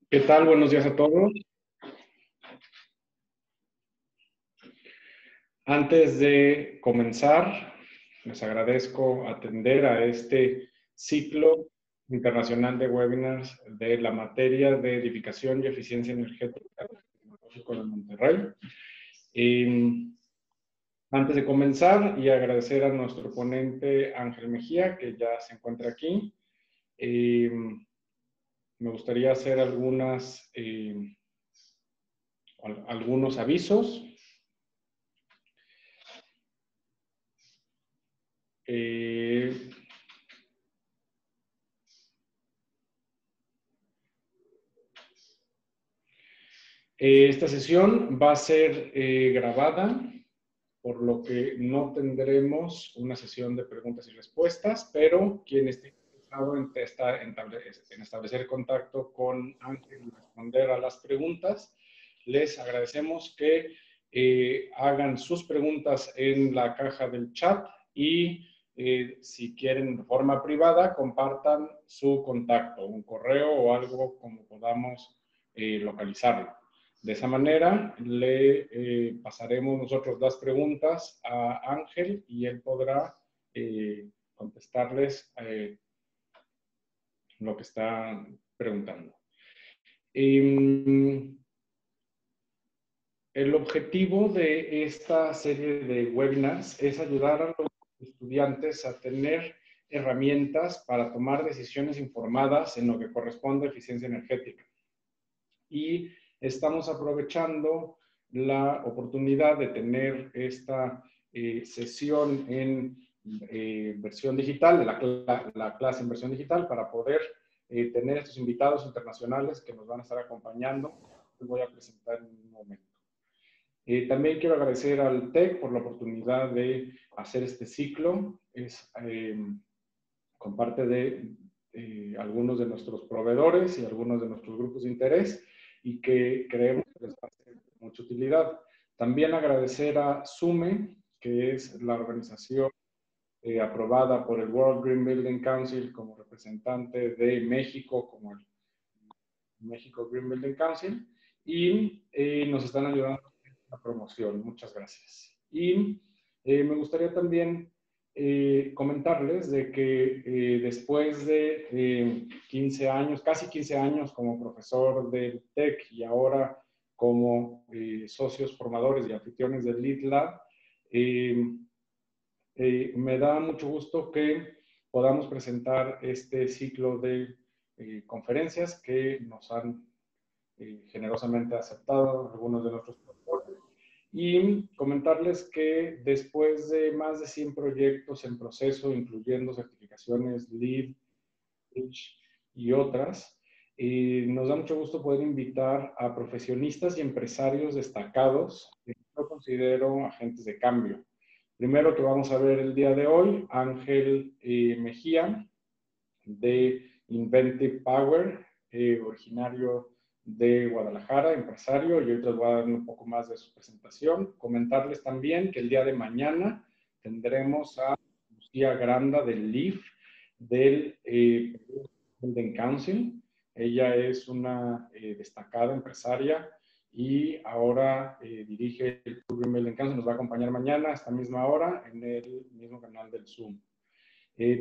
¿Qué tal? Buenos días a todos. Antes de comenzar, les agradezco atender a este ciclo internacional de webinars de la materia de edificación y eficiencia energética del Tecnológico de Monterrey. Antes de comenzar y agradecer a nuestro ponente Ángel Mejía, que ya se encuentra aquí, me gustaría hacer algunos avisos. Esta sesión va a ser grabada, por lo que no tendremos una sesión de preguntas y respuestas, pero quien esté interesado en establecer contacto con Ángel y responder a las preguntas, les agradecemos que hagan sus preguntas en la caja del chat y si quieren de forma privada, compartan su contacto, un correo o algo como podamos localizarlo. De esa manera le pasaremos nosotros las preguntas a Ángel y él podrá contestarles lo que está preguntando. El objetivo de esta serie de webinars es ayudar a los estudiantes a tener herramientas para tomar decisiones informadas en lo que corresponde a eficiencia energética. Y estamos aprovechando la oportunidad de tener esta sesión en versión digital, la clase en versión digital, para poder tener estos invitados internacionales que nos van a estar acompañando. Les voy a presentar en un momento. También quiero agradecer al TEC por la oportunidad de hacer este ciclo. Es con parte de algunos de nuestros proveedores y algunos de nuestros grupos de interés, y que creemos que les va a ser de mucha utilidad. También agradecer a SUME, que es la organización aprobada por el World Green Building Council como representante de México, como el México Green Building Council, y nos están ayudando en la promoción. Muchas gracias. Y me gustaría también comentarles de que después de 15 años, casi 15 años como profesor del TEC y ahora como socios formadores y anfitriones del Lead Lab, me da mucho gusto que podamos presentar este ciclo de conferencias que nos han generosamente aceptado algunos de nuestros profesores, y comentarles que después de más de 100 proyectos en proceso, incluyendo certificaciones LEED y otras, nos da mucho gusto poder invitar a profesionistas y empresarios destacados que yo considero agentes de cambio. Primero que vamos a ver el día de hoy, Ángel Mejía, de Inventive Power, originario de Guadalajara, empresario, y ahorita les voy a dar un poco más de su presentación. Comentarles también que el día de mañana tendremos a Lucía Granda del LEAF, del Building Council. Ella es una destacada empresaria y ahora dirige el Green Building Council. Nos va a acompañar mañana a esta misma hora en el mismo canal del Zoom.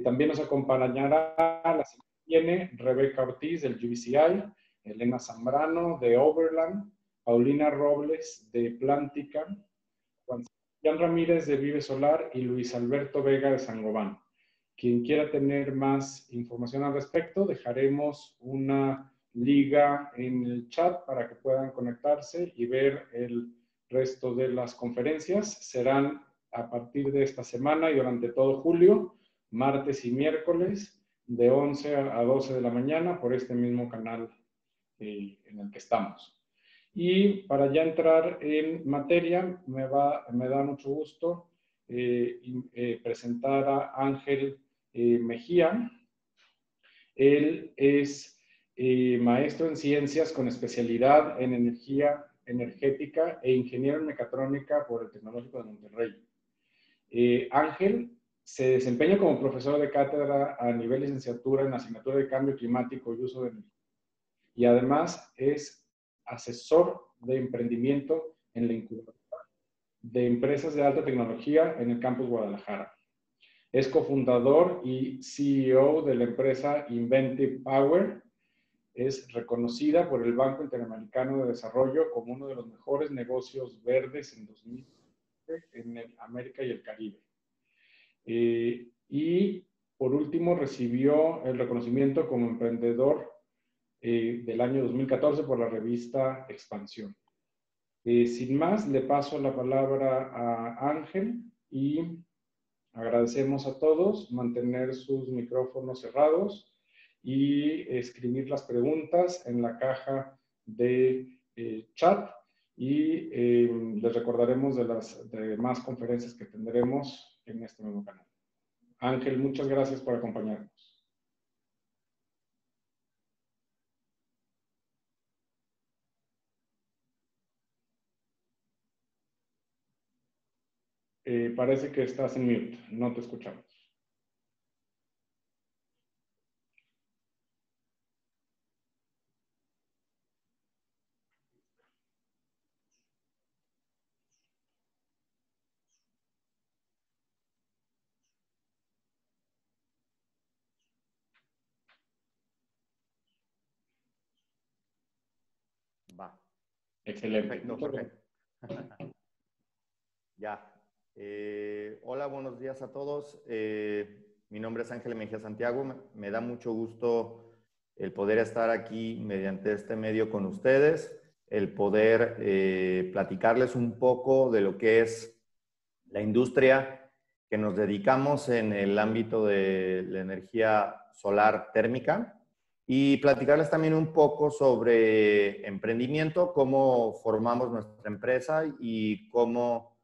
También nos acompañará la semana que viene Rebeca Ortiz del GBCI, Elena Zambrano de Overland, Paulina Robles de Plántica, Juan Sebastián Ramírez de Vive Solar y Luis Alberto Vega de Sangobán. Quien quiera tener más información al respecto, dejaremos una liga en el chat para que puedan conectarse y ver el resto de las conferencias. Serán a partir de esta semana y durante todo julio, martes y miércoles, de 11 a 12 de la mañana, por este mismo canal en el que estamos. Y para ya entrar en materia, me da mucho gusto presentar a Ángel Mejía. Él es maestro en ciencias con especialidad en energía energética e ingeniero en mecatrónica por el Tecnológico de Monterrey. Ángel Se desempeña como profesor de cátedra a nivel licenciatura en la asignatura de Cambio Climático y Uso de Energía. Y además es asesor de emprendimiento en la incubadora de empresas de alta tecnología en el campus Guadalajara. Es cofundador y CEO de la empresa Inventive Power. Es reconocida por el Banco Interamericano de Desarrollo como uno de los mejores negocios verdes en 2020 en América y el Caribe. Y por último recibió el reconocimiento como emprendedor del año 2014 por la revista Expansión. Sin más, le paso la palabra a Ángel y agradecemos a todos mantener sus micrófonos cerrados y escribir las preguntas en la caja de chat y les recordaremos de las demás conferencias que tendremos en este mismo canal. Ángel, muchas gracias por acompañarnos. Parece que estás en mute, no te escuchamos. Va. Excelente. Perfecto, Jorge. Ya. Hola, buenos días a todos. Mi nombre es Ángel Mejía Santiago. Me da mucho gusto el poder estar aquí mediante este medio con ustedes, el poder platicarles un poco de lo que es la industria que nos dedicamos en el ámbito de la energía solar térmica y platicarles también un poco sobre emprendimiento, cómo formamos nuestra empresa y cómo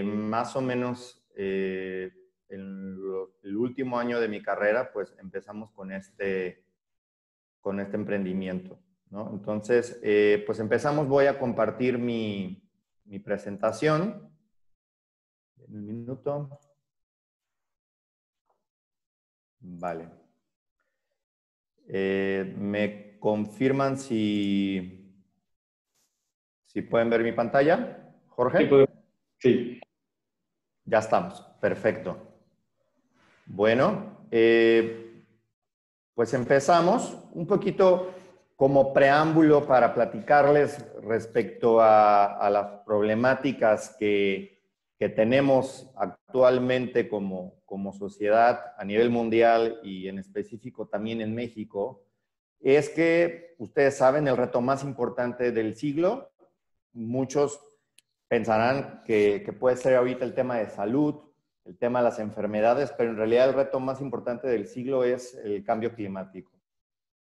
más o menos en el último año de mi carrera, pues empezamos con este emprendimiento, ¿no? Entonces, pues empezamos, voy a compartir mi presentación. En un minuto. Vale. ¿Me confirman si pueden ver mi pantalla, Jorge? Sí, podemos. Sí. Ya estamos. Perfecto. Bueno, pues empezamos un poquito como preámbulo para platicarles respecto a las problemáticas que tenemos actualmente como sociedad a nivel mundial y en específico también en México, es que ustedes saben el reto más importante del siglo. Muchos pensarán que puede ser ahorita el tema de salud, el tema de las enfermedades, pero en realidad el reto más importante del siglo es el cambio climático.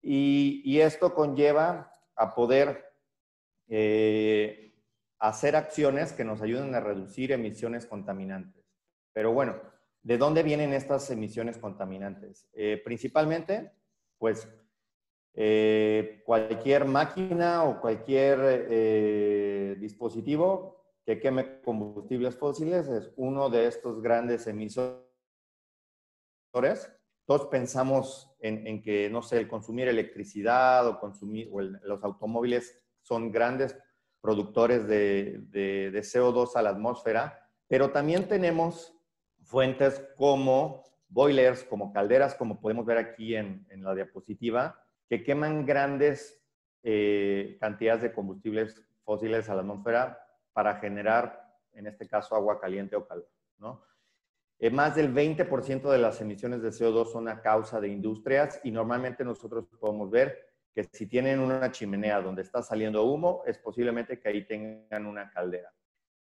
Y esto conlleva a poder hacer acciones que nos ayuden a reducir emisiones contaminantes. Pero bueno, ¿de dónde vienen estas emisiones contaminantes? Principalmente, pues, cualquier máquina o cualquier dispositivo que queme combustibles fósiles es uno de estos grandes emisores. Todos pensamos en que, no sé, el consumir electricidad o los automóviles son grandes productores de CO2 a la atmósfera, pero también tenemos fuentes como boilers, como calderas, como podemos ver aquí en la diapositiva, que queman grandes cantidades de combustibles fósiles a la atmósfera para generar, en este caso, agua caliente o calor, ¿no? Más del 20% de las emisiones de CO2 son a causa de industrias y normalmente nosotros podemos ver que si tienen una chimenea donde está saliendo humo, es posiblemente que ahí tengan una caldera.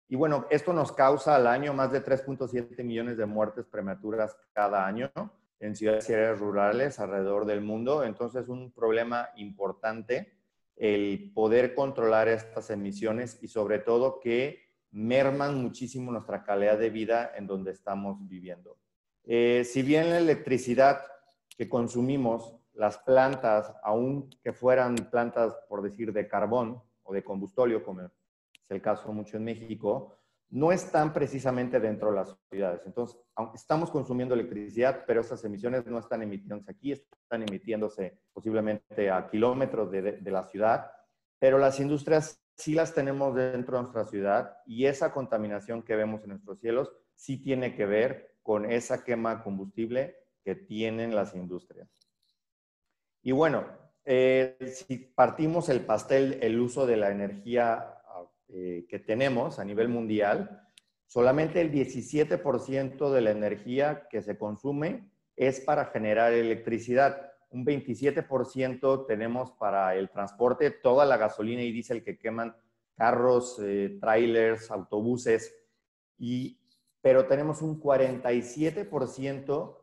Y bueno, esto nos causa al año más de 3.7 millones de muertes prematuras cada año en ciudades y áreas rurales alrededor del mundo. Entonces, es un problema importante el poder controlar estas emisiones y sobre todo que merman muchísimo nuestra calidad de vida en donde estamos viviendo. Si bien la electricidad que consumimos, las plantas, aunque fueran plantas, por decir, de carbón o de combustóleo, como es el caso mucho en México, no están precisamente dentro de las ciudades. Entonces, aunque estamos consumiendo electricidad, pero esas emisiones no están emitiéndose aquí, están emitiéndose posiblemente a kilómetros de la ciudad, pero las industrias sí las tenemos dentro de nuestra ciudad y esa contaminación que vemos en nuestros cielos sí tiene que ver con esa quema de combustible que tienen las industrias. Y bueno, si partimos el pastel, el uso de la energía que tenemos a nivel mundial, solamente el 17% de la energía que se consume es para generar electricidad. Un 27% tenemos para el transporte, toda la gasolina y diésel que queman carros, trailers, autobuses, pero tenemos un 47%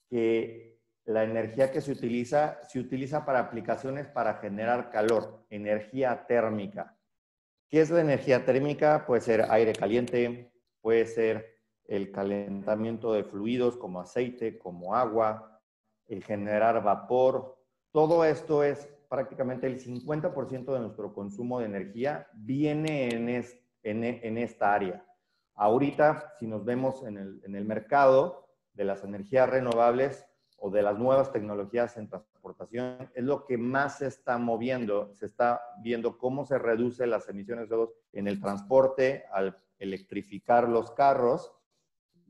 que la energía que se utiliza para aplicaciones para generar calor, energía térmica. ¿Qué es la energía térmica? Puede ser aire caliente, puede ser el calentamiento de fluidos como aceite, como agua, el generar vapor. Todo esto es prácticamente el 50% de nuestro consumo de energía viene en esta área. Ahorita, si nos vemos en el mercado de las energías renovables o de las nuevas tecnologías en transportación, es lo que más se está moviendo. Se está viendo cómo se reducen las emisiones de CO2 en el transporte al electrificar los carros,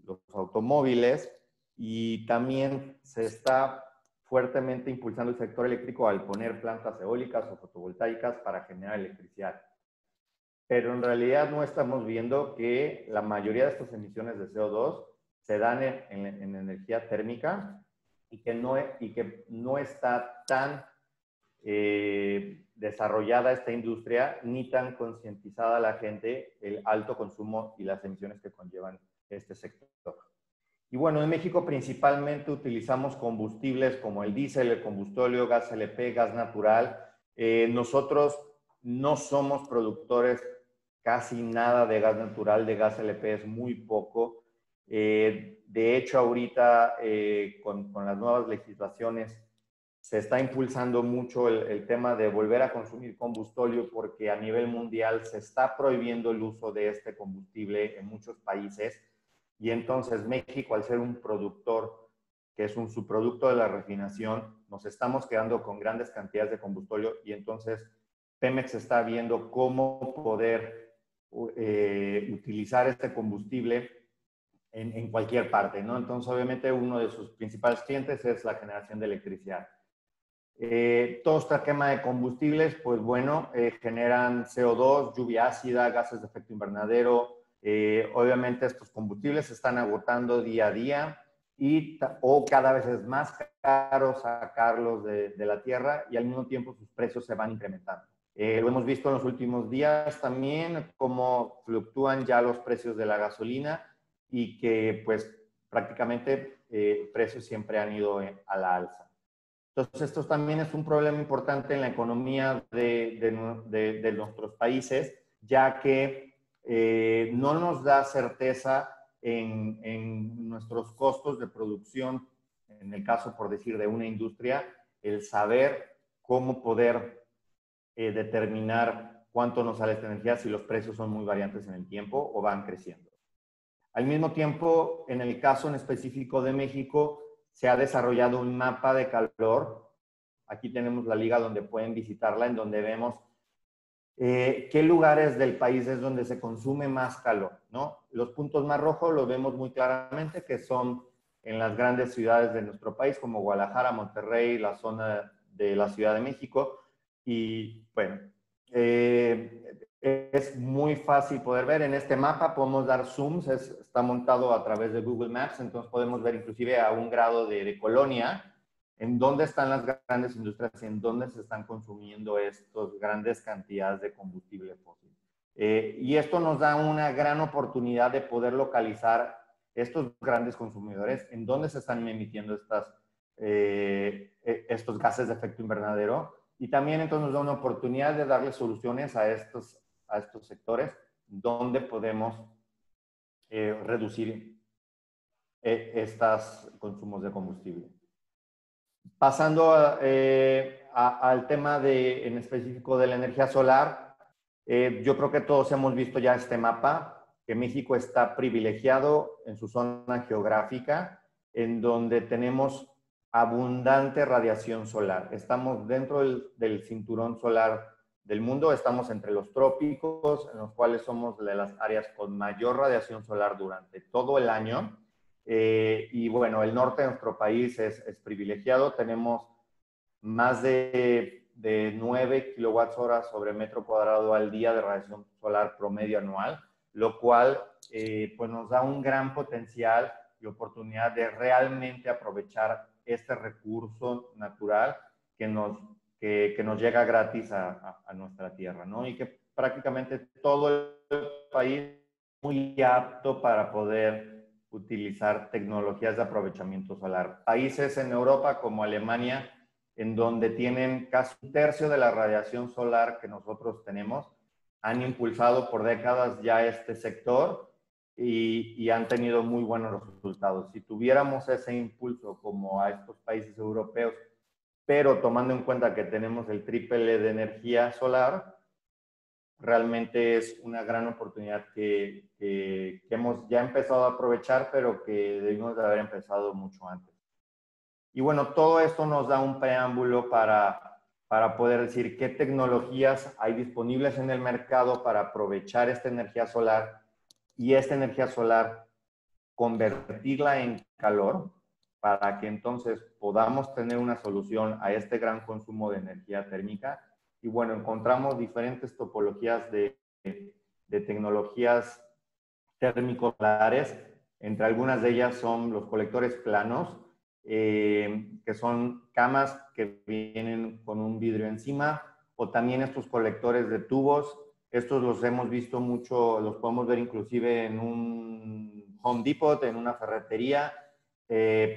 los automóviles, y también se está fuertemente impulsando el sector eléctrico al poner plantas eólicas o fotovoltaicas para generar electricidad. Pero en realidad no estamos viendo que la mayoría de estas emisiones de CO2 se dan en energía térmica y que no está tan desarrollada esta industria ni tan concientizada la gente el alto consumo y las emisiones que conllevan este sector. Y bueno, en México principalmente utilizamos combustibles como el diésel, el combustóleo, gas LP, gas natural. Nosotros no somos productores casi nada de gas natural, de gas LP es muy poco. De hecho, ahorita con las nuevas legislaciones se está impulsando mucho el tema de volver a consumir combustóleo porque a nivel mundial se está prohibiendo el uso de este combustible en muchos países. Y entonces México, al ser un productor que es un subproducto de la refinación, nos estamos quedando con grandes cantidades de combustóleo y entonces Pemex está viendo cómo poder utilizar este combustible en cualquier parte, ¿no? Entonces, obviamente, uno de sus principales clientes es la generación de electricidad. Toda esta quema de combustibles, pues bueno, generan CO2, lluvia ácida, gases de efecto invernadero. Obviamente, estos combustibles se están agotando día a día o cada vez es más caro sacarlos de la tierra y al mismo tiempo sus precios se van incrementando. Lo hemos visto en los últimos días también, cómo fluctúan ya los precios de la gasolina y que pues prácticamente precios siempre han ido a la alza. Entonces esto también es un problema importante en la economía de nuestros países, ya que no nos da certeza en nuestros costos de producción, en el caso, por decir, de una industria, el saber cómo poder determinar cuánto nos sale esta energía si los precios son muy variantes en el tiempo o van creciendo. Al mismo tiempo, en el caso en específico de México, se ha desarrollado un mapa de calor. Aquí tenemos la liga donde pueden visitarla, en donde vemos qué lugares del país es donde se consume más calor, ¿no? Los puntos más rojos los vemos muy claramente, que son en las grandes ciudades de nuestro país, como Guadalajara, Monterrey, la zona de la Ciudad de México. Y bueno, es muy fácil poder ver en este mapa, podemos dar zooms, está montado a través de Google Maps, entonces podemos ver inclusive a un grado de colonia, en dónde están las grandes industrias y en dónde se están consumiendo estas grandes cantidades de combustible fósil. Y esto nos da una gran oportunidad de poder localizar estos grandes consumidores, en dónde se están emitiendo estos gases de efecto invernadero, y también entonces nos da una oportunidad de darle soluciones a estos sectores donde podemos reducir estos consumos de combustible. Pasando al tema en específico de la energía solar, yo creo que todos hemos visto ya este mapa. que México está privilegiado en su zona geográfica, en donde tenemos abundante radiación solar. Estamos dentro del cinturón solar del mundo, estamos entre los trópicos, en los cuales somos de las áreas con mayor radiación solar durante todo el año. Y bueno, el norte de nuestro país es privilegiado. Tenemos más de 9 kWh sobre metro cuadrado al día de radiación solar promedio anual, lo cual pues nos da un gran potencial y oportunidad de realmente aprovechar este recurso natural que nos llega gratis a nuestra tierra, ¿no? Y que prácticamente todo el país es muy apto para poder utilizar tecnologías de aprovechamiento solar. Países en Europa como Alemania, en donde tienen casi un tercio de la radiación solar que nosotros tenemos, han impulsado por décadas ya este sector y han tenido muy buenos resultados. Si tuviéramos ese impulso como a estos países europeos, pero tomando en cuenta que tenemos el triple de energía solar, realmente es una gran oportunidad que hemos ya empezado a aprovechar, pero que debimos de haber empezado mucho antes. Y bueno, todo esto nos da un preámbulo para poder decir qué tecnologías hay disponibles en el mercado para aprovechar esta energía solar y esta energía solar convertirla en calor para que entonces podamos tener una solución a este gran consumo de energía térmica. Y bueno, encontramos diferentes topologías de tecnologías térmicos solares. Entre algunas de ellas son los colectores planos, que son camas que vienen con un vidrio encima, o también estos colectores de tubos. Estos los hemos visto mucho, los podemos ver inclusive en un Home Depot, en una ferretería.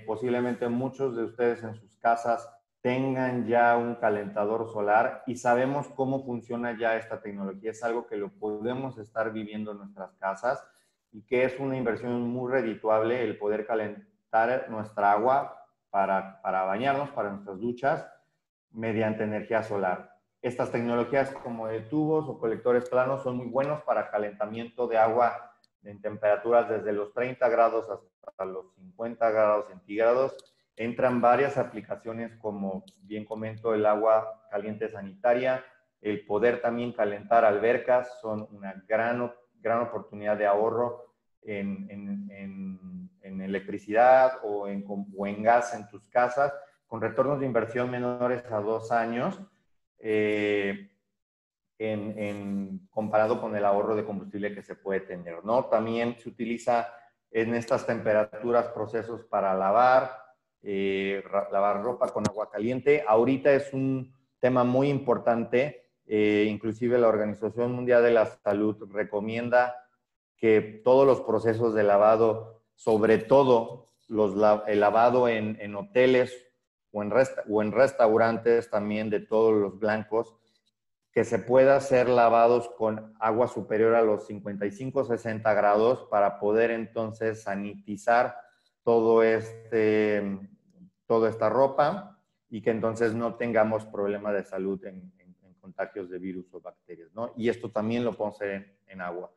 Posiblemente muchos de ustedes en sus casas tengan ya un calentador solar y sabemos cómo funciona ya esta tecnología. Es algo que lo podemos estar viviendo en nuestras casas y que es una inversión muy redituable el poder calentar nuestra agua para bañarnos, para nuestras duchas, mediante energía solar. Estas tecnologías como de tubos o colectores planos son muy buenos para calentamiento de agua en temperaturas desde los 30 grados hasta los 50 grados centígrados. Entran varias aplicaciones como, bien comento, el agua caliente sanitaria, el poder también calentar albercas, son una gran oportunidad de ahorro en electricidad o en gas en tus casas, con retornos de inversión menores a 2 años, comparado con el ahorro de combustible que se puede tener, ¿no? También se utiliza en estas temperaturas procesos para lavar ropa con agua caliente. Ahorita es un tema muy importante, inclusive la Organización Mundial de la Salud recomienda que todos los procesos de lavado, sobre todo el lavado en hoteles o en restaurantes también de todos los blancos, que se pueda hacer lavados con agua superior a los 55-60 grados para poder entonces sanitizar toda esta ropa y que entonces no tengamos problemas de salud en contagios de virus o bacterias, ¿no? Y esto también lo podemos hacer en agua.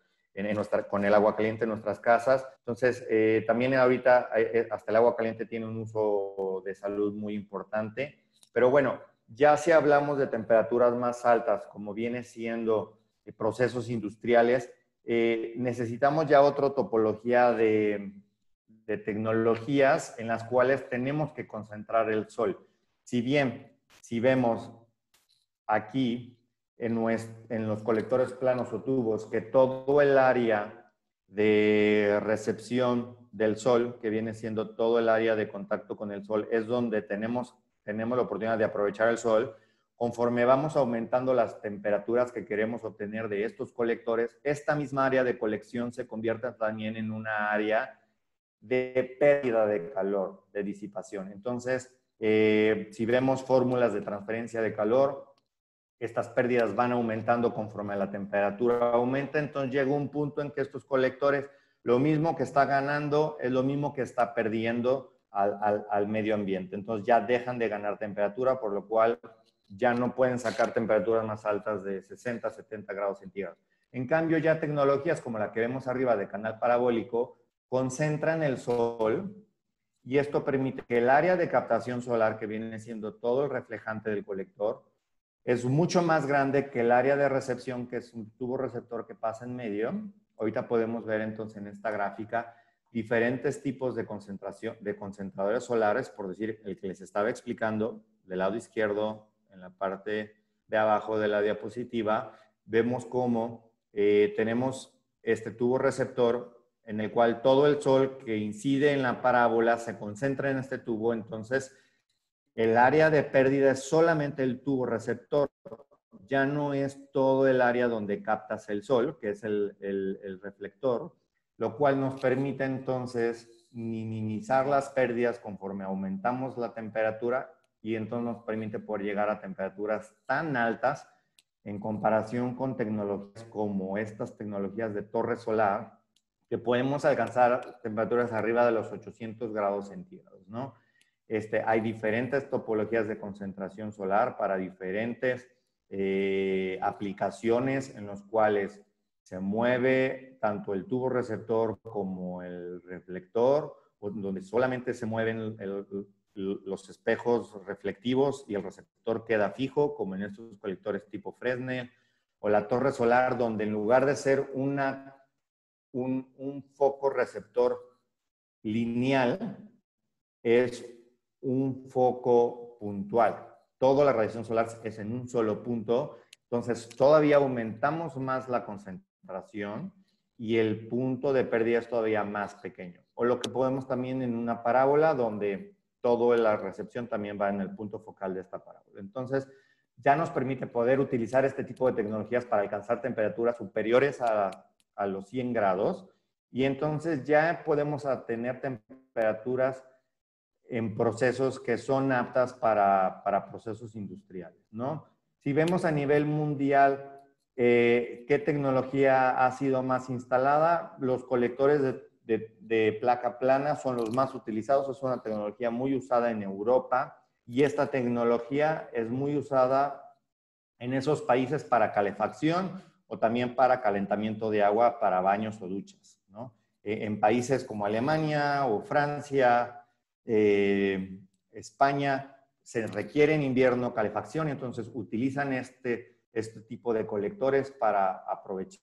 Con el agua caliente en nuestras casas. Entonces, también ahorita hasta el agua caliente tiene un uso de salud muy importante. Pero bueno, ya si hablamos de temperaturas más altas, como viene siendo procesos industriales, necesitamos ya otra topología de tecnologías en las cuales tenemos que concentrar el sol. Si vemos aquí en los colectores planos o tubos, que todo el área de recepción del sol, que viene siendo todo el área de contacto con el sol, es donde tenemos la oportunidad de aprovechar el sol. Conforme vamos aumentando las temperaturas que queremos obtener de estos colectores, esta misma área de colección se convierte también en una área de pérdida de calor, de disipación. Entonces, si vemos fórmulas de transferencia de calor, estas pérdidas van aumentando conforme la temperatura aumenta, entonces llega un punto en que estos colectores, lo mismo que está ganando es lo mismo que está perdiendo al medio ambiente. Entonces ya dejan de ganar temperatura, por lo cual ya no pueden sacar temperaturas más altas de 60, 70 grados centígrados. En cambio, ya tecnologías como la que vemos arriba de canal parabólico concentran el sol y esto permite que el área de captación solar, que viene siendo todo el reflejante del colector, es mucho más grande que el área de recepción, que es un tubo receptor que pasa en medio. Ahorita podemos ver entonces en esta gráfica diferentes tipos de concentración, de concentradores solares, por decir, el que les estaba explicando, del lado izquierdo, en la parte de abajo de la diapositiva, vemos cómo tenemos este tubo receptor en el cual todo el sol que incide en la parábola se concentra en este tubo, entonces el área de pérdida es solamente el tubo receptor, ya no es todo el área donde captas el sol, que es el reflector, lo cual nos permite entonces minimizar las pérdidas conforme aumentamos la temperatura y entonces nos permite poder llegar a temperaturas tan altas en comparación con tecnologías como estas tecnologías de torre solar, que podemos alcanzar temperaturas arriba de los 800 grados centígrados, ¿no? Hay diferentes topologías de concentración solar para diferentes aplicaciones en los cuales se mueve tanto el tubo receptor como el reflector, donde solamente se mueven los espejos reflectivos y el receptor queda fijo, como en estos colectores tipo Fresnel, o la torre solar, donde en lugar de ser un foco receptor lineal, es un foco puntual. Toda la radiación solar es en un solo punto, entonces todavía aumentamos más la concentración y el punto de pérdida es todavía más pequeño. O lo que podemos también en una parábola donde toda la recepción también va en el punto focal de esta parábola. Entonces, ya nos permite poder utilizar este tipo de tecnologías para alcanzar temperaturas superiores a los 100 grados y entonces ya podemos tener temperaturas en procesos que son aptas para procesos industriales, ¿no? Si vemos a nivel mundial qué tecnología ha sido más instalada, los colectores de placa plana son los más utilizados, es una tecnología muy usada en Europa y esta tecnología es muy usada en esos países para calefacción o también para calentamiento de agua para baños o duchas, ¿no? En países como Alemania o Francia, España, se requiere en invierno calefacción y entonces utilizan este tipo de colectores para aprovechar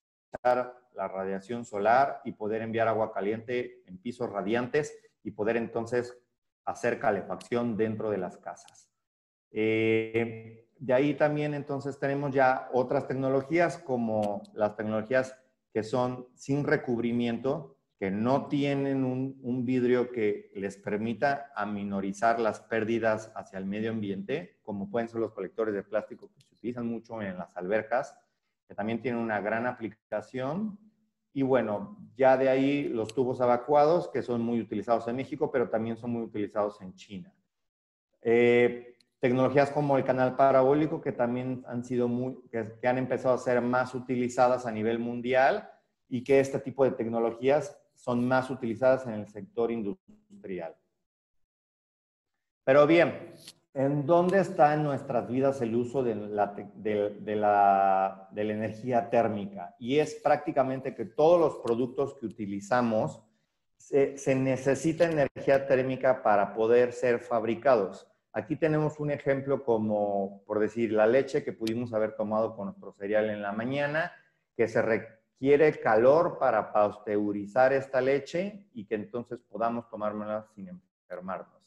la radiación solar y poder enviar agua caliente en pisos radiantes y poder entonces hacer calefacción dentro de las casas. De ahí también entonces tenemos ya otras tecnologías como las tecnologías que son sin recubrimiento, que no tienen un vidrio que les permita aminorizar las pérdidas hacia el medio ambiente, como pueden ser los colectores de plástico que se utilizan mucho en las albercas, que también tienen una gran aplicación. Y bueno, ya de ahí los tubos evacuados, que son muy utilizados en México, pero también son muy utilizados en China. Tecnologías como el canal parabólico, que también han sido que han empezado a ser más utilizadas a nivel mundial y que este tipo de tecnologías son más utilizadas en el sector industrial. Pero bien, ¿en dónde está en nuestras vidas el uso de la energía térmica? Y es prácticamente que todos los productos que utilizamos se necesita energía térmica para poder ser fabricados. Aquí tenemos un ejemplo como, por decir, la leche que pudimos haber tomado con nuestro cereal en la mañana, que se requiere calor para pasteurizar esta leche y que entonces podamos tomármela sin enfermarnos.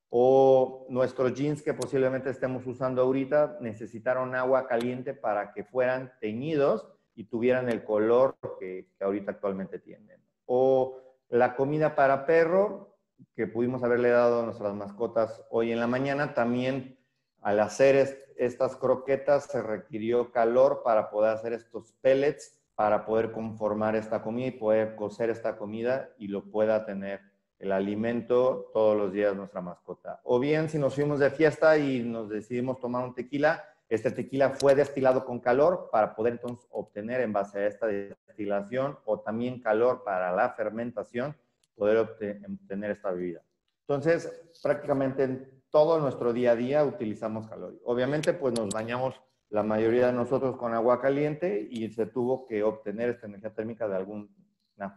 O nuestros jeans que posiblemente estemos usando ahorita necesitaron agua caliente para que fueran teñidos y tuvieran el color que ahorita actualmente tienen. O la comida para perro que pudimos haberle dado a nuestras mascotas hoy en la mañana, también al hacer estas croquetas se requirió calor para poder hacer estos pellets, para poder conformar esta comida y poder cocer esta comida y lo pueda tener el alimento todos los días nuestra mascota. O bien, si nos fuimos de fiesta y nos decidimos tomar un tequila, este tequila fue destilado con calor para poder entonces obtener en base a esta destilación o también calor para la fermentación, poder obtener esta bebida. Entonces, prácticamente en todo nuestro día a día utilizamos calor. Obviamente, pues nos bañamos la mayoría de nosotros con agua caliente, y se tuvo que obtener esta energía térmica de alguna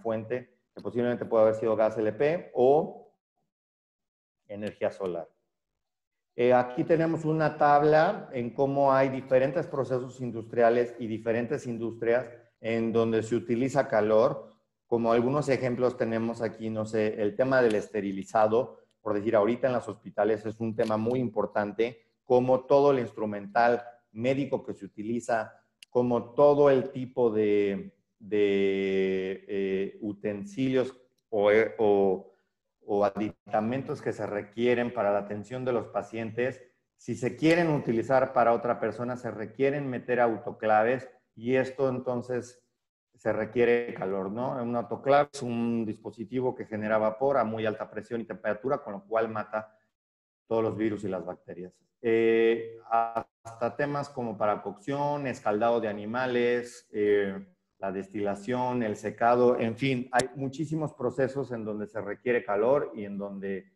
fuente que posiblemente puede haber sido gas LP o energía solar. Aquí tenemos una tabla en cómo hay diferentes procesos industriales y diferentes industrias en donde se utiliza calor. Como algunos ejemplos tenemos aquí, no sé, el tema del esterilizado, por decir, ahorita en los hospitales es un tema muy importante, como todo el instrumental médico que se utiliza, como todo el tipo de utensilios o aditamentos que se requieren para la atención de los pacientes, si se quieren utilizar para otra persona, se requieren meter autoclaves y esto entonces se requiere calor, ¿no? Un autoclave es un dispositivo que genera vapor a muy alta presión y temperatura, con lo cual mata todos los virus y las bacterias. Hasta temas como para cocción, escaldado de animales, la destilación, el secado, en fin, hay muchísimos procesos en donde se requiere calor y en donde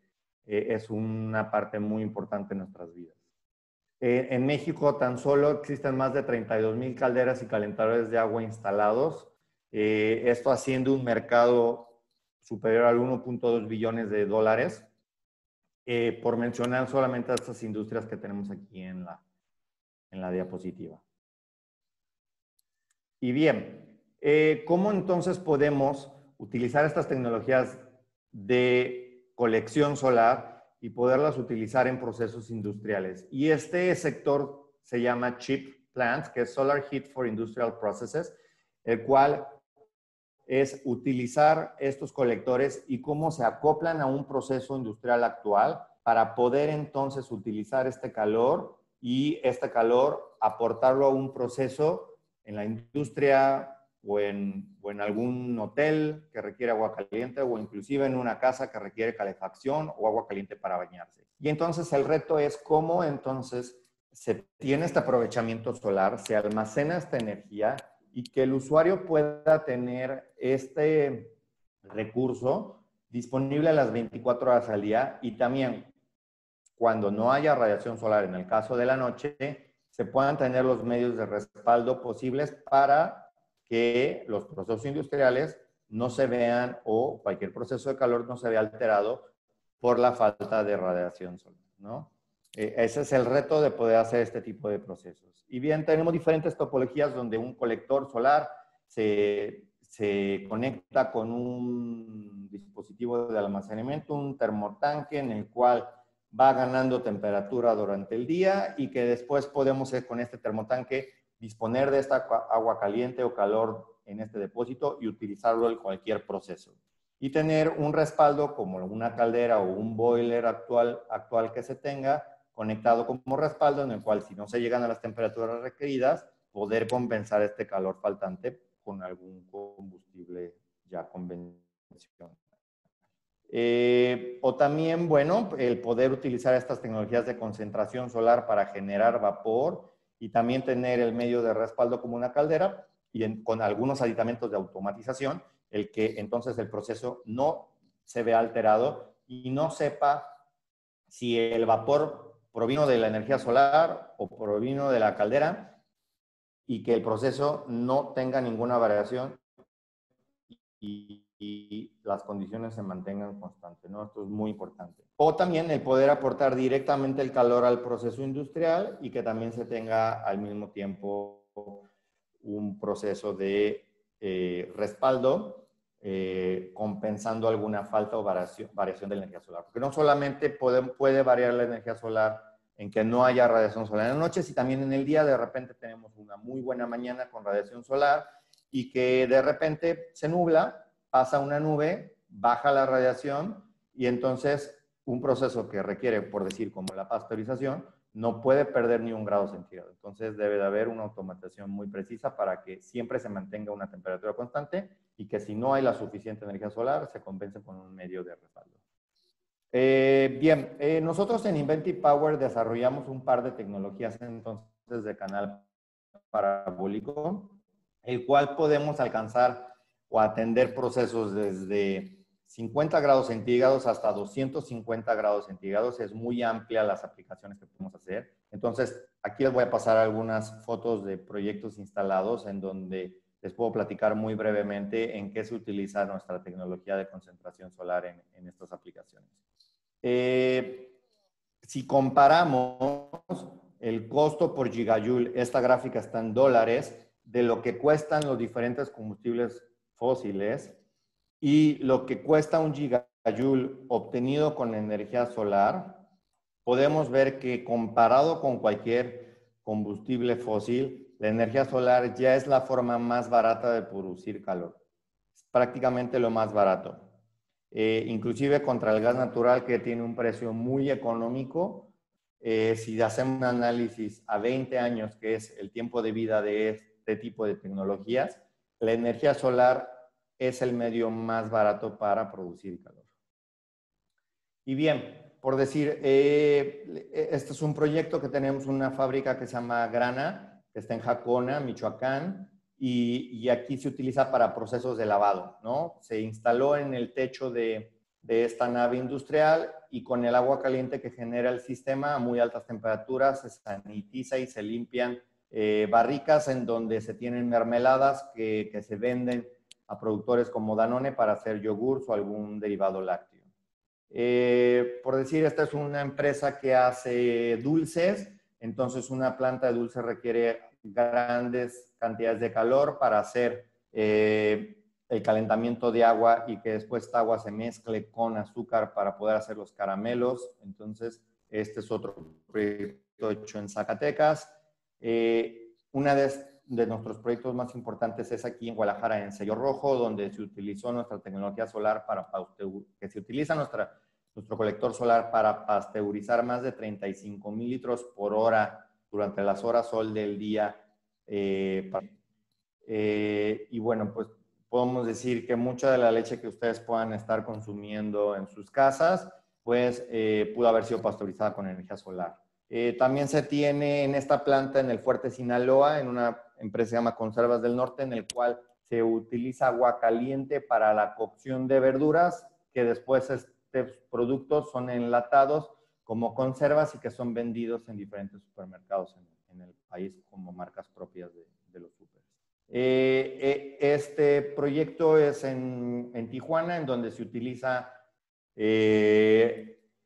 es una parte muy importante en nuestras vidas. En México tan solo existen más de 32,000 calderas y calentadores de agua instalados, esto haciendo un mercado superior al 1.2 billones de dólares, por mencionar solamente a estas industrias que tenemos aquí en la diapositiva. Y bien, ¿cómo entonces podemos utilizar estas tecnologías de colección solar y poderlas utilizar en procesos industriales? Y este sector se llama CHIP Plants, que es Solar Heat for Industrial Processes, el cual es utilizar estos colectores y cómo se acoplan a un proceso industrial actual para poder entonces utilizar este calor y este calor aportarlo a un proceso en la industria o en algún hotel que requiere agua caliente o inclusive en una casa que requiere calefacción o agua caliente para bañarse. Y entonces el reto es cómo entonces se tiene este aprovechamiento solar, se almacena esta energía y que el usuario pueda tener este recurso disponible a las 24 horas al día y también cuando no haya radiación solar, en el caso de la noche, se puedan tener los medios de respaldo posibles para que los procesos industriales no se vean o cualquier proceso de calor no se vea alterado por la falta de radiación solar, ¿no? Ese es el reto de poder hacer este tipo de procesos. Y bien, tenemos diferentes topologías donde un colector solar se conecta con un dispositivo de almacenamiento, un termotanque en el cual va ganando temperatura durante el día y que después podemos con este termotanque disponer de esta agua caliente o calor en este depósito y utilizarlo en cualquier proceso. Y tener un respaldo como una caldera o un boiler actual que se tenga conectado como respaldo en el cual si no se llegan a las temperaturas requeridas, poder compensar este calor faltante con algún combustible ya convencional. O también, bueno, el poder utilizar estas tecnologías de concentración solar para generar vapor y también tener el medio de respaldo como una caldera y con algunos aditamentos de automatización, el que entonces el proceso no se vea alterado y no sepa si el vapor provino de la energía solar o provino de la caldera y que el proceso no tenga ninguna variación y las condiciones se mantengan constantes, ¿no? Esto es muy importante. O también el poder aportar directamente el calor al proceso industrial y que también se tenga al mismo tiempo un proceso de respaldo compensando alguna falta o variación de la energía solar. Porque no solamente puede variar la energía solar en que no haya radiación solar en la noche, si también en el día de repente tenemos una muy buena mañana con radiación solar y que de repente se nubla, pasa una nube, baja la radiación y entonces un proceso que requiere, por decir, como la pasteurización, no puede perder ni 1 grado centígrado. Entonces debe de haber una automatización muy precisa para que siempre se mantenga una temperatura constante y que si no hay la suficiente energía solar, se compense con un medio de respaldo. Bien, nosotros en Inventive Power desarrollamos un par de tecnologías entonces de canal parabólico, el cual podemos alcanzar o atender procesos desde 50 grados centígrados hasta 250 grados centígrados. Es muy amplia las aplicaciones que podemos hacer. Entonces, aquí les voy a pasar algunas fotos de proyectos instalados en donde les puedo platicar muy brevemente en qué se utiliza nuestra tecnología de concentración solar en estas aplicaciones. Si comparamos el costo por gigajoule, esta gráfica está en dólares, de lo que cuestan los diferentes combustibles fósiles y lo que cuesta un gigajoule obtenido con energía solar, podemos ver que comparado con cualquier combustible fósil, la energía solar ya es la forma más barata de producir calor. Es prácticamente lo más barato. Inclusive contra el gas natural, que tiene un precio muy económico. Si hacemos un análisis a 20 años, que es el tiempo de vida de este tipo de tecnologías, la energía solar es el medio más barato para producir calor. Y bien, por decir, este es un proyecto que tenemos, una fábrica que se llama Grana, que está en Jacona, Michoacán, y aquí se utiliza para procesos de lavado, ¿no? Se instaló en el techo de esta nave industrial y con el agua caliente que genera el sistema a muy altas temperaturas se sanitiza y se limpian barricas en donde se tienen mermeladas que se venden a productores como Danone para hacer yogurts o algún derivado lácteo. Por decir, esta es una empresa que hace dulces, entonces una planta de dulces requiere grandes cantidades de calor para hacer el calentamiento de agua y que después esta agua se mezcle con azúcar para poder hacer los caramelos. Entonces, este es otro proyecto hecho en Zacatecas. Una de nuestros proyectos más importantes es aquí en Guadalajara, en Sello Rojo, donde se utilizó nuestra tecnología solar que se utiliza nuestro colector solar para pasteurizar más de 35,000 litros por hora durante las horas sol del día. Y bueno, pues podemos decir que mucha de la leche que ustedes puedan estar consumiendo en sus casas, pues pudo haber sido pasteurizada con energía solar. También se tiene en esta planta en el Fuerte Sinaloa, en una empresa que se llama Conservas del Norte, en el cual se utiliza agua caliente para la cocción de verduras, que después estos productos son enlatados como conservas y que son vendidos en diferentes supermercados en el país como marcas propias de los súperes. Este proyecto es en Tijuana, en donde se utiliza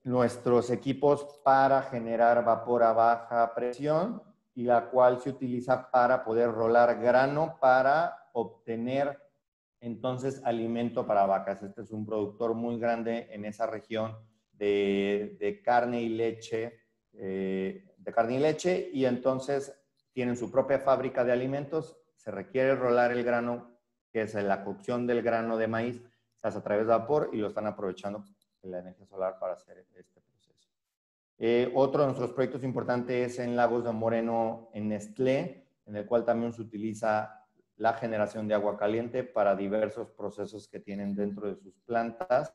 nuestros equipos para generar vapor a baja presión y la cual se utiliza para poder rolar grano para obtener entonces alimento para vacas. Este es un productor muy grande en esa región de carne y leche, y entonces tienen su propia fábrica de alimentos. Se requiere rolar el grano, que es la cocción del grano de maíz, se hace a través de vapor y lo están aprovechando la energía solar para hacer este proceso. Otro de nuestros proyectos importantes es en Lagos de Moreno, en Nestlé, en el cual también se utiliza la generación de agua caliente para diversos procesos que tienen dentro de sus plantas.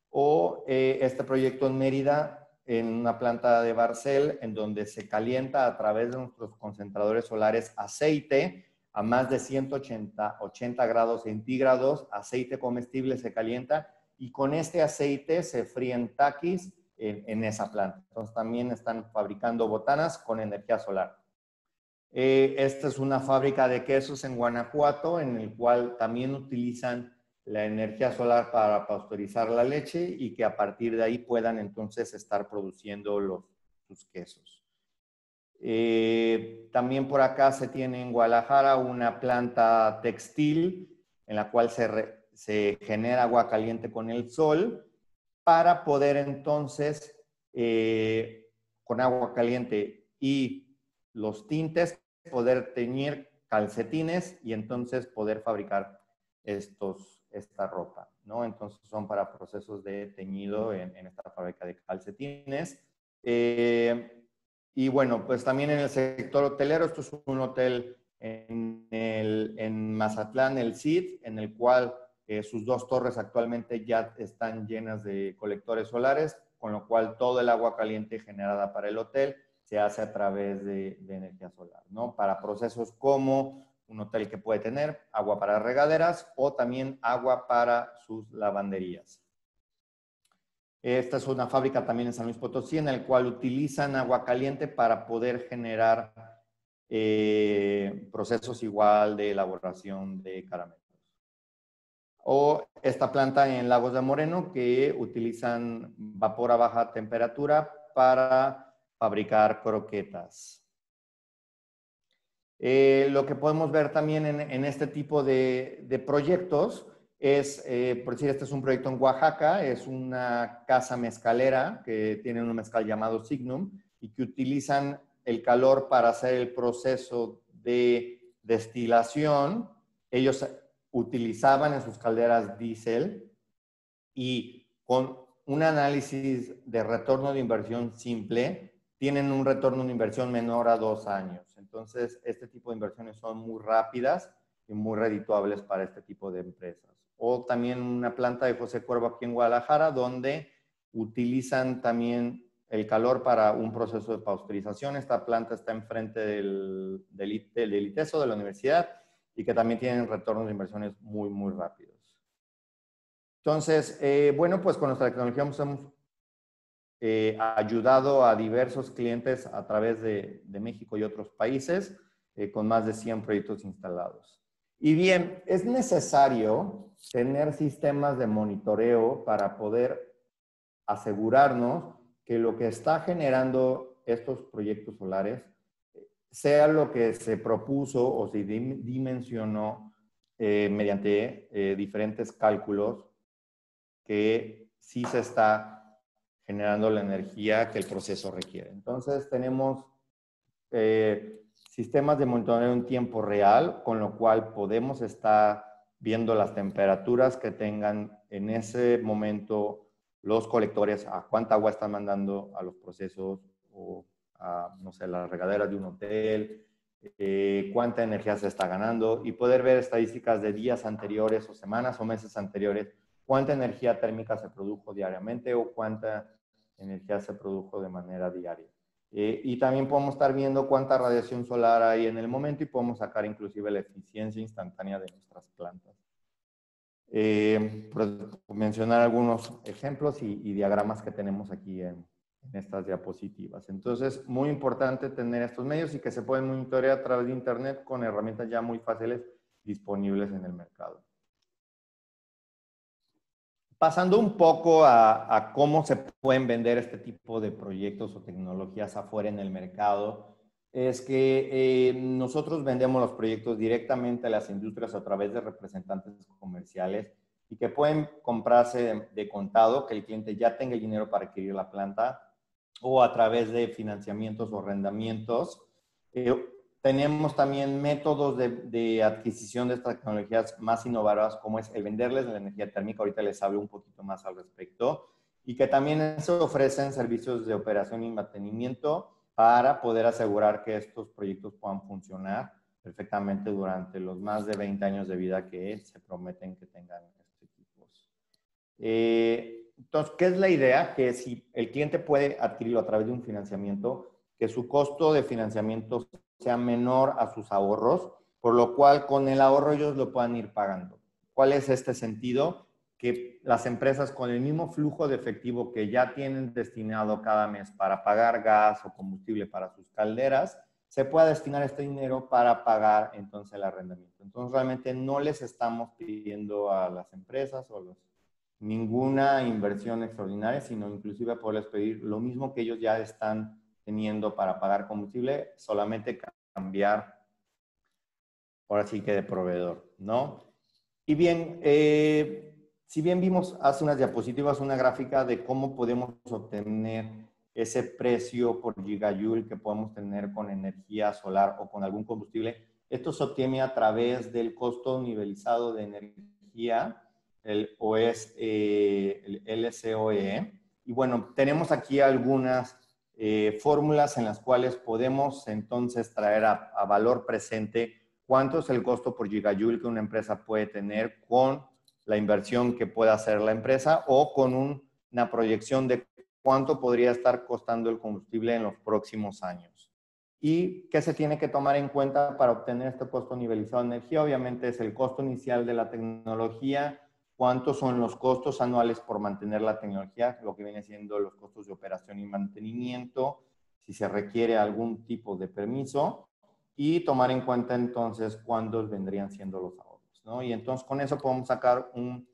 O este proyecto en Mérida, en una planta de Barcel, en donde se calienta a través de nuestros concentradores solares aceite a más de 180 grados centígrados, aceite comestible se calienta y con este aceite se fríen taquis en esa planta. Entonces también están fabricando botanas con energía solar. Esta es una fábrica de quesos en Guanajuato, en el cual también utilizan la energía solar para pasteurizar la leche y que a partir de ahí puedan entonces estar produciendo sus quesos. También por acá se tiene en Guadalajara una planta textil en la cual se genera agua caliente con el sol para poder entonces con agua caliente y los tintes poder teñir calcetines y entonces poder fabricar esta ropa, ¿no? Entonces son para procesos de teñido en esta fábrica de calcetines. Y bueno, pues también en el sector hotelero, esto es un hotel en Mazatlán, el CID, en el cual sus 2 torres actualmente ya están llenas de colectores solares, con lo cual todo el agua caliente generada para el hotel se hace a través de energía solar, ¿no? Para procesos como un hotel que puede tener agua para regaderas o también agua para sus lavanderías. Esta es una fábrica también en San Luis Potosí, en la cual utilizan agua caliente para poder generar procesos igual de elaboración de caramelos. O esta planta en Lagos de Moreno, que utilizan vapor a baja temperatura para fabricar croquetas. Lo que podemos ver también en este tipo de proyectos es, por decir, este es un proyecto en Oaxaca, es una casa mezcalera que tiene un mezcal llamado Signum y que utilizan el calor para hacer el proceso de destilación. Ellos utilizaban en sus calderas diésel y con un análisis de retorno de inversión simple, tienen un retorno de inversión menor a 2 años. Entonces, este tipo de inversiones son muy rápidas y muy redituables para este tipo de empresas. O también una planta de José Cuervo aquí en Guadalajara, donde utilizan también el calor para un proceso de pasteurización. Esta planta está enfrente del ITESO de la universidad y que también tienen retornos de inversiones muy, muy rápidos. Entonces, bueno, pues con nuestra tecnología hemos ayudado a diversos clientes a través de México y otros países con más de 100 proyectos instalados. Y bien, es necesario tener sistemas de monitoreo para poder asegurarnos que lo que está generando estos proyectos solares sea lo que se propuso o se dimensionó mediante diferentes cálculos, que sí se está generando la energía que el proceso requiere. Entonces, tenemos sistemas de monitoreo en tiempo real, con lo cual podemos estar viendo las temperaturas que tengan en ese momento los colectores, a cuánta agua están mandando a los procesos o a, no sé, las regaderas de un hotel, cuánta energía se está ganando y poder ver estadísticas de días anteriores o semanas o meses anteriores, cuánta energía térmica se produjo diariamente o cuánta energía se produjo de manera diaria. Y también podemos estar viendo cuánta radiación solar hay en el momento y podemos sacar inclusive la eficiencia instantánea de nuestras plantas. Por mencionar algunos ejemplos y diagramas que tenemos aquí en estas diapositivas. Entonces, muy importante tener estos medios y que se pueden monitorear a través de Internet con herramientas ya muy fáciles disponibles en el mercado. Pasando un poco a cómo se pueden vender este tipo de proyectos o tecnologías afuera en el mercado, es que nosotros vendemos los proyectos directamente a las industrias a través de representantes comerciales y que pueden comprarse de contado, que el cliente ya tenga el dinero para adquirir la planta, o a través de financiamientos o arrendamientos. Tenemos también métodos de adquisición de estas tecnologías más innovadoras, como es el venderles la energía térmica. Ahorita les hablo un poquito más al respecto. Y que también se ofrecen servicios de operación y mantenimiento para poder asegurar que estos proyectos puedan funcionar perfectamente durante los más de 20 años de vida que se prometen que tengan estos equipos. Entonces, ¿qué es la idea? Que si el cliente puede adquirirlo a través de un financiamiento, que su costo de financiamiento sea menor a sus ahorros, por lo cual con el ahorro ellos lo puedan ir pagando. ¿Cuál es este sentido? Que las empresas con el mismo flujo de efectivo que ya tienen destinado cada mes para pagar gas o combustible para sus calderas, se pueda destinar este dinero para pagar entonces el arrendamiento. Entonces realmente no les estamos pidiendo a las empresas o ninguna inversión extraordinaria, sino inclusive poderles pedir lo mismo que ellos ya están teniendo para pagar combustible, solamente cambiar, ahora sí que de proveedor, ¿no? Y bien, si bien vimos hace unas diapositivas una gráfica de cómo podemos obtener ese precio por gigajoule que podemos tener con energía solar o con algún combustible, esto se obtiene a través del costo nivelizado de energía, el LCOE. Y bueno, tenemos aquí algunas fórmulas en las cuales podemos entonces traer a valor presente cuánto es el costo por gigajoule que una empresa puede tener con la inversión que pueda hacer la empresa o con una proyección de cuánto podría estar costando el combustible en los próximos años. ¿Y qué se tiene que tomar en cuenta para obtener este costo nivelizado de energía? Obviamente es el costo inicial de la tecnología, cuántos son los costos anuales por mantener la tecnología, lo que viene siendo los costos de operación y mantenimiento, si se requiere algún tipo de permiso, y tomar en cuenta entonces cuántos vendrían siendo los ahorros, ¿no? Y entonces con eso podemos sacar un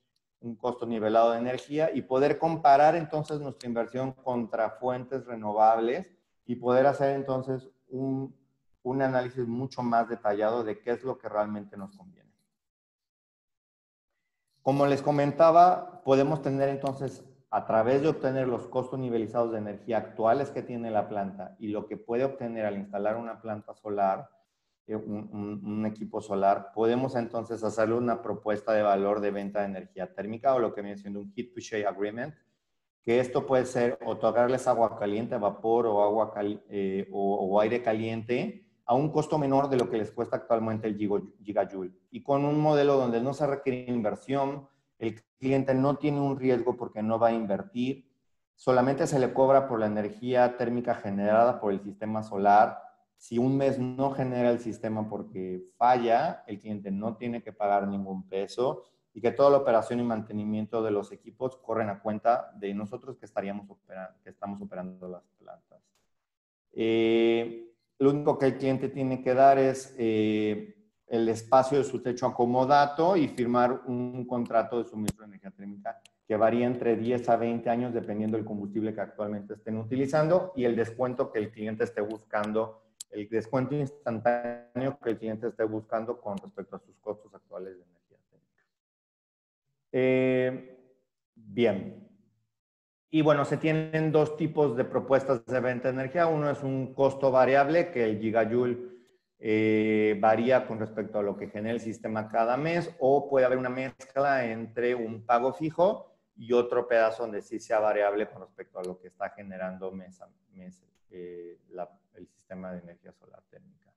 costo nivelado de energía y poder comparar entonces nuestra inversión contra fuentes renovables y poder hacer entonces un análisis mucho más detallado de qué es lo que realmente nos conviene. Como les comentaba, podemos tener entonces, a través de obtener los costos nivelizados de energía actuales que tiene la planta y lo que puede obtener al instalar una planta solar, un equipo solar, podemos entonces hacerle una propuesta de valor de venta de energía térmica o lo que viene siendo un Heat Purchase Agreement, que esto puede ser otorgarles agua caliente, vapor o, o aire caliente a un costo menor de lo que les cuesta actualmente el gigajoule. Y con un modelo donde no se requiere inversión, el cliente no tiene un riesgo porque no va a invertir, solamente se le cobra por la energía térmica generada por el sistema solar. Si un mes no genera el sistema porque falla, el cliente no tiene que pagar ningún peso y que toda la operación y mantenimiento de los equipos corren a cuenta de nosotros que estamos operando las plantas. Lo único que el cliente tiene que dar es el espacio de su techo acomodato y firmar un contrato de suministro de energía térmica que varía entre 10 a 20 años dependiendo del combustible que actualmente estén utilizando y el descuento que el cliente esté buscando, el descuento instantáneo que el cliente esté buscando con respecto a sus costos actuales de energía térmica. Bien. Y bueno, se tienen dos tipos de propuestas de venta de energía. Uno es un costo variable, que el gigajoule varía con respecto a lo que genera el sistema cada mes, o puede haber una mezcla entre un pago fijo y otro pedazo donde sí sea variable con respecto a lo que está generando mes a mes el sistema de energía solar térmica.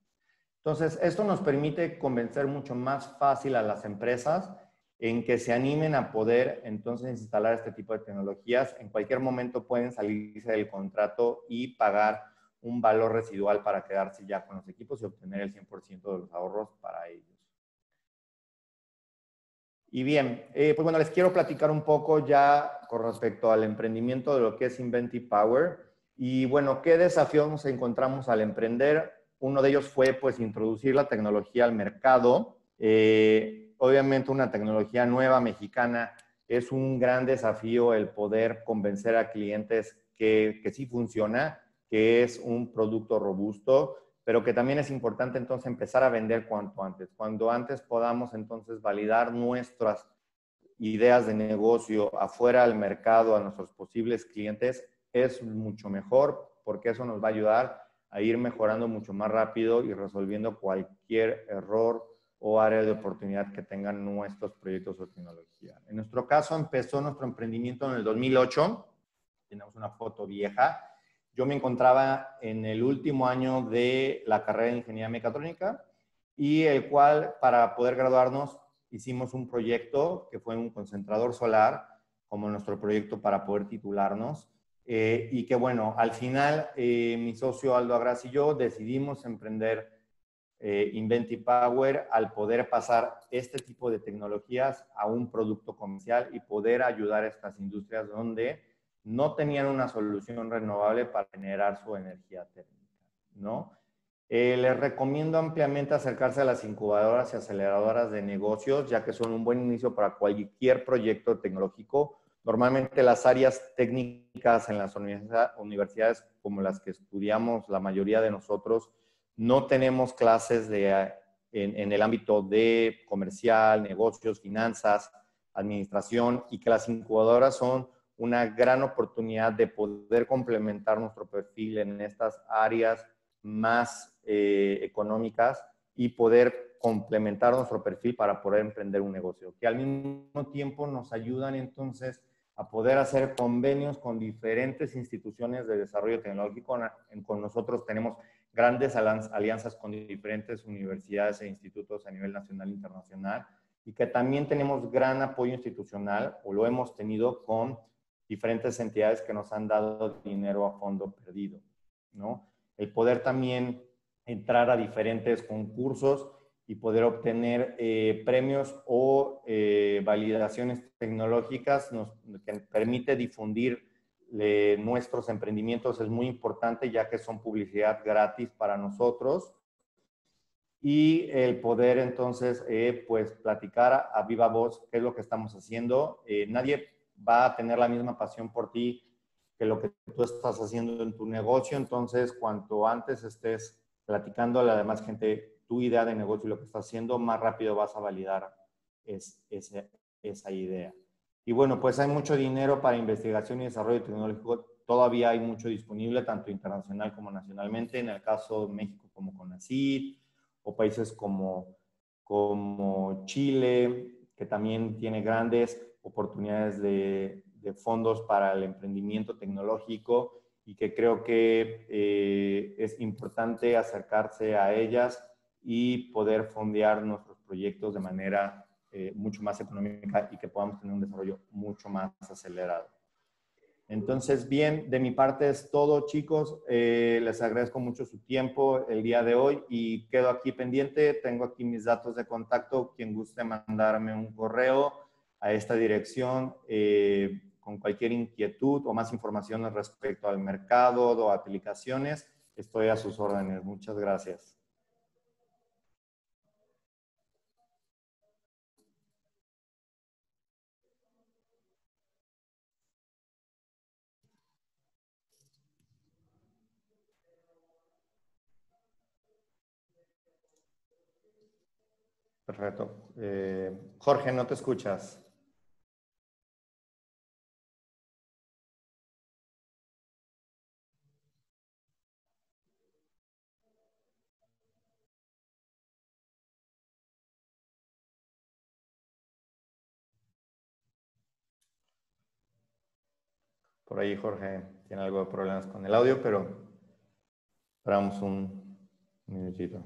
Entonces, esto nos permite convencer mucho más fácil a las empresas en que se animen a poder entonces instalar este tipo de tecnologías. En cualquier momento pueden salirse del contrato y pagar un valor residual para quedarse ya con los equipos y obtener el 100% de los ahorros para ellos. Y bien, pues bueno, les quiero platicar un poco ya con respecto al emprendimiento de lo que es Inventive Power. Y bueno, ¿qué desafíos nos encontramos al emprender? Uno de ellos fue pues introducir la tecnología al mercado. Obviamente una tecnología nueva mexicana es un gran desafío el poder convencer a clientes que sí funciona, que es un producto robusto, pero que también es importante entonces empezar a vender cuanto antes. Cuando antes podamos entonces validar nuestras ideas de negocio afuera del mercado a nuestros posibles clientes, es mucho mejor porque eso nos va a ayudar a ir mejorando mucho más rápido y resolviendo cualquier error o área de oportunidad que tengan nuestros proyectos o tecnología. En nuestro caso empezó nuestro emprendimiento en el 2008, tenemos una foto vieja. Yo me encontraba en el último año de la carrera de Ingeniería Mecatrónica y el cual, para poder graduarnos, hicimos un proyecto que fue un concentrador solar, como nuestro proyecto para poder titularnos. Y que bueno, al final mi socio Aldo Agras y yo decidimos emprender Inventive Power al poder pasar este tipo de tecnologías a un producto comercial y poder ayudar a estas industrias donde no tenían una solución renovable para generar su energía térmica, ¿no? Les recomiendo ampliamente acercarse a las incubadoras y aceleradoras de negocios, ya que son un buen inicio para cualquier proyecto tecnológico. Normalmente las áreas técnicas en las universidades como las que estudiamos la mayoría de nosotros, no tenemos clases en el ámbito de comercial, negocios, finanzas, administración, y que las incubadoras son una gran oportunidad de poder complementar nuestro perfil en estas áreas más económicas y poder complementar nuestro perfil para poder emprender un negocio, que al mismo tiempo nos ayudan entonces a poder hacer convenios con diferentes instituciones de desarrollo tecnológico. Con nosotros tenemos grandes alianzas con diferentes universidades e institutos a nivel nacional e internacional, y que también tenemos gran apoyo institucional, o lo hemos tenido con diferentes entidades que nos han dado dinero a fondo perdido, ¿no? El poder también entrar a diferentes concursos y poder obtener premios o validaciones tecnológicas que permite difundir nuestros emprendimientos es muy importante, ya que son publicidad gratis para nosotros. Y el poder entonces pues platicar a viva voz qué es lo que estamos haciendo. Nadie va a tener la misma pasión por ti que lo que tú estás haciendo en tu negocio, entonces cuanto antes estés platicando a la demás gente tu idea de negocio y lo que estás haciendo, más rápido vas a validar esa idea. Y bueno, pues hay mucho dinero para investigación y desarrollo tecnológico, todavía hay mucho disponible, tanto internacional como nacionalmente, en el caso de México como CONACYT, o países como Chile, que también tiene grandes oportunidades de fondos para el emprendimiento tecnológico y que creo que es importante acercarse a ellas y poder fondear nuestros proyectos de manera mucho más económica y que podamos tener un desarrollo mucho más acelerado. Entonces, bien, de mi parte es todo, chicos. Les agradezco mucho su tiempo el día de hoy y quedo aquí pendiente. Tengo aquí mis datos de contacto. Quien guste mandarme un correo a esta dirección con cualquier inquietud o más información respecto al mercado o a aplicaciones, estoy a sus órdenes. Muchas gracias. Perfecto. Jorge, no te escuchas. Por ahí Jorge tiene algo de problemas con el audio, pero esperamos un minutito.